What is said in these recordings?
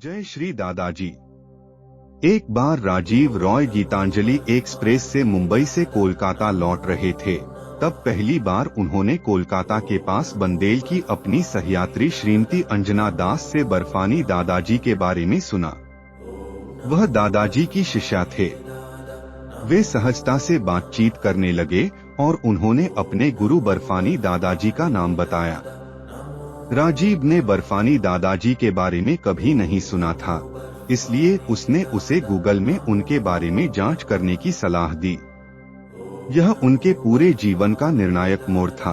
जय श्री दादाजी। एक बार राजीव रॉय गीतांजलि एक्सप्रेस से मुंबई से कोलकाता लौट रहे थे। तब पहली बार उन्होंने कोलकाता के पास बंदेल की अपनी सहयात्री श्रीमती अंजना दास से बर्फानी दादाजी के बारे में सुना। वह दादाजी की शिष्या थे। वे सहजता से बातचीत करने लगे और उन्होंने अपने गुरु बर्फानी दादाजी का नाम बताया। राजीव ने बर्फानी दादाजी के बारे में कभी नहीं सुना था, इसलिए उसने उसे गूगल में उनके बारे में जांच करने की सलाह दी। यह उनके पूरे जीवन का निर्णायक मोड़ था।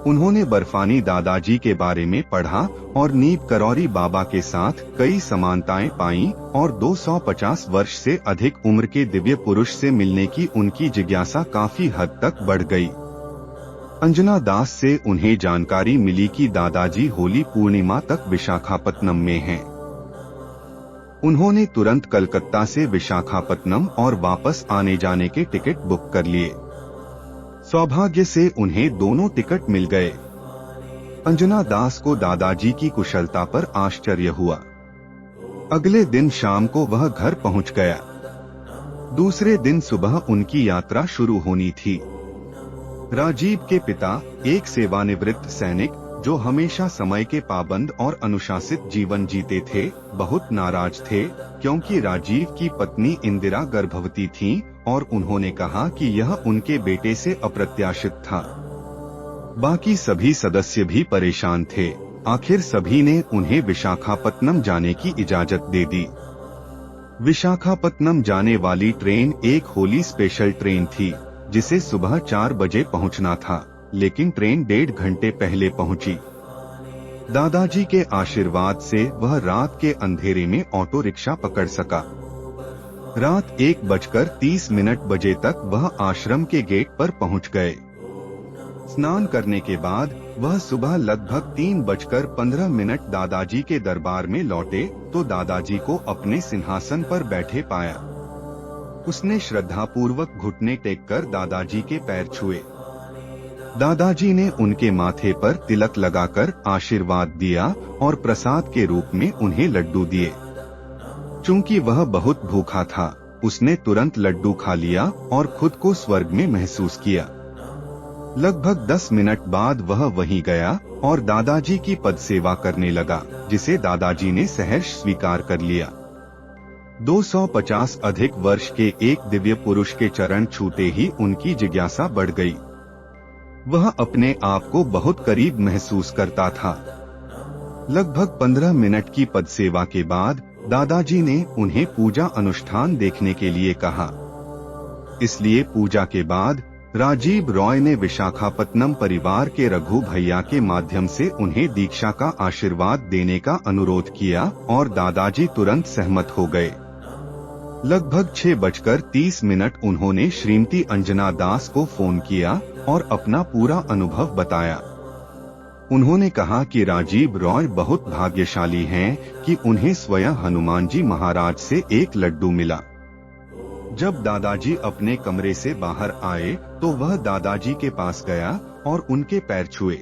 उन्होंने बर्फानी दादाजी के बारे में पढ़ा और नीब करौरी बाबा के साथ कई समानताएं पाईं और 250 वर्ष से अधिक उम्र के दिव्य पुरुष से मिलने की उनकी जिज्ञासा काफी हद तक बढ़ गई। अंजना दास से उन्हें जानकारी मिली कि दादाजी होली पूर्णिमा तक विशाखापत्तनम में हैं। उन्होंने तुरंत कलकत्ता से विशाखापत्तनम और वापस आने जाने के टिकट बुक कर लिए। सौभाग्य से उन्हें दोनों टिकट मिल गए। अंजना दास को दादाजी की कुशलता पर आश्चर्य हुआ। अगले दिन शाम को वह घर पहुंच गया। दूसरे दिन सुबह उनकी यात्रा शुरू होनी थी। राजीव के पिता, एक सेवानिवृत्त सैनिक जो हमेशा समय के पाबंद और अनुशासित जीवन जीते थे, बहुत नाराज थे क्योंकि राजीव की पत्नी इंदिरा गर्भवती थीं और उन्होंने कहा कि यह उनके बेटे से अप्रत्याशित था। बाकी सभी सदस्य भी परेशान थे। आखिर सभी ने उन्हें विशाखापत्तनम जाने की इजाजत दे दी। विशाखापत्तनम जाने वाली ट्रेन एक होली स्पेशल ट्रेन थी जिसे सुबह 4 बजे पहुंचना था, लेकिन ट्रेन 1.5 घंटे पहले पहुंची। दादाजी के आशीर्वाद से वह रात के अंधेरे में ऑटो रिक्शा पकड़ सका। रात 1:30 बजे तक वह आश्रम के गेट पर पहुंच गए। स्नान करने के बाद वह सुबह लगभग 3:15 दादाजी के दरबार में लौटे तो दादाजी को अपने सिंहासन पर बैठे पाया। उसने श्रद्धापूर्वक घुटने टेककर दादाजी के पैर छुए। दादाजी ने उनके माथे पर तिलक लगाकर आशीर्वाद दिया और प्रसाद के रूप में उन्हें लड्डू दिए। चूंकि वह बहुत भूखा था, उसने तुरंत लड्डू खा लिया और खुद को स्वर्ग में महसूस किया। लगभग 10 मिनट बाद वह वहीं गया और दादाजी की पद सेवा करने लगा, जिसे दादाजी ने सहर्ष स्वीकार कर लिया। 250 अधिक वर्ष के एक दिव्य पुरुष के चरण छूते ही उनकी जिज्ञासा बढ़ गई। वह अपने आप को बहुत करीब महसूस करता था। लगभग 15 मिनट की पद सेवा के बाद दादाजी ने उन्हें पूजा अनुष्ठान देखने के लिए कहा। इसलिए पूजा के बाद राजीव रॉय ने विशाखापत्तनम परिवार के रघु भैया के माध्यम से उन्हें दीक्षा का आशीर्वाद देने का अनुरोध किया और दादाजी तुरंत सहमत हो गए। लगभग 6:30 उन्होंने श्रीमती अंजना दास को फोन किया और अपना पूरा अनुभव बताया। उन्होंने कहा कि राजीव रॉय बहुत भाग्यशाली हैं कि उन्हें स्वयं हनुमान जी महाराज से एक लड्डू मिला। जब दादाजी अपने कमरे से बाहर आए तो वह दादाजी के पास गया और उनके पैर छुए।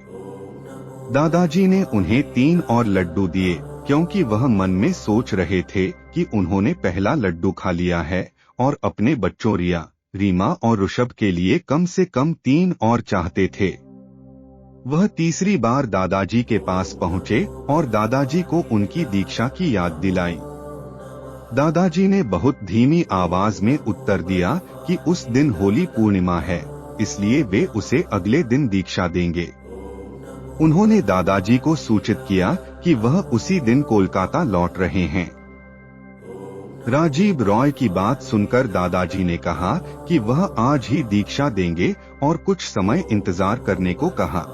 दादाजी ने उन्हें 3 और लड्डू दिए क्योंकि वह मन में सोच रहे थे कि उन्होंने पहला लड्डू खा लिया है और अपने बच्चों रिया, रीमा और ऋषभ के लिए कम से कम 3 और चाहते थे। वह तीसरी बार दादाजी के पास पहुंचे और दादाजी को उनकी दीक्षा की याद दिलाई। दादाजी ने बहुत धीमी आवाज में उत्तर दिया कि उस दिन होली पूर्णिमा है, इसलिए वे उसे अगले दिन दीक्षा देंगे। उन्होंने दादाजी को सूचित किया कि वह उसी दिन कोलकाता लौट रहे हैं। राजीव रॉय की बात सुनकर दादाजी ने कहा कि वह आज ही दीक्षा देंगे और कुछ समय इंतजार करने को कहा।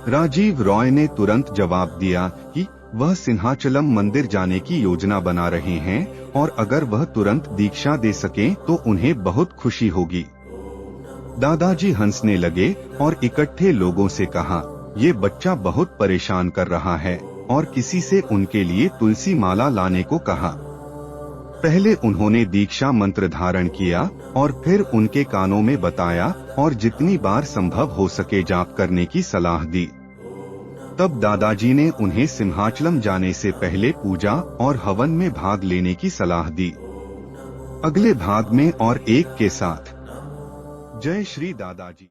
राजीव रॉय ने तुरंत जवाब दिया कि वह सिंहाचलम मंदिर जाने की योजना बना रहे हैं और अगर वह तुरंत दीक्षा दे सकें तो उन्हें बहुत खुशी होगी। दादाजी हंसने लगे और इकट्ठे लोगों से कहा, ये बच्चा बहुत परेशान कर रहा है और किसी से उनके लिए तुलसी माला लाने को कहा। पहले उन्होंने दीक्षा मंत्र धारण किया और फिर उनके कानों में बताया और जितनी बार संभव हो सके जाप करने की सलाह दी। तब दादाजी ने उन्हें सिंहाचलम जाने से पहले पूजा और हवन में भाग लेने की सलाह दी। अगले भाग में और एक के साथ। जय श्री दादाजी।